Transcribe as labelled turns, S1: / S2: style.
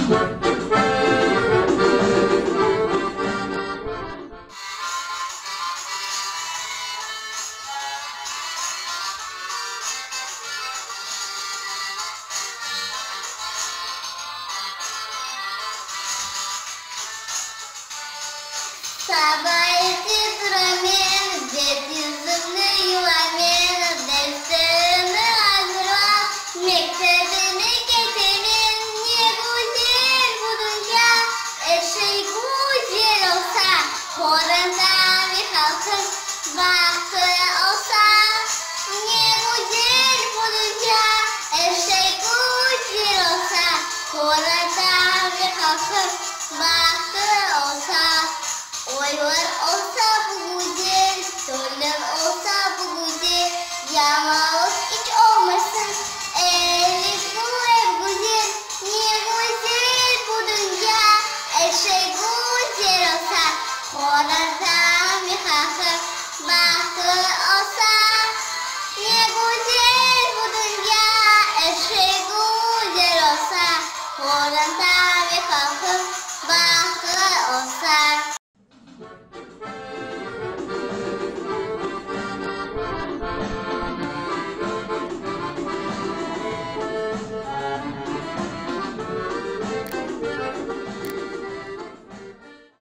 S1: Sabah duramın, yüzümü yuvarmen, dersimi hazırlan, mektebine getirin, ne güzel bu dünya, her şey güzel olsa, Horan'da bir halkın bahtı olsa, ne güzel bu dünya, her şey güzel olsa, Horan'da bir halkın bahtı olsa. Oylar olsa bu güzel, soylar olsa bu güzel, yamalık hiç olmasın, elif bu ev güzel, ne güzel bu dünya, her şey güzel olsa, Horan'da bir halkın bahtı olsa, ne güzel bu dünya, her şey güzel olsa, Horan'da bir halkın bahtı olsa.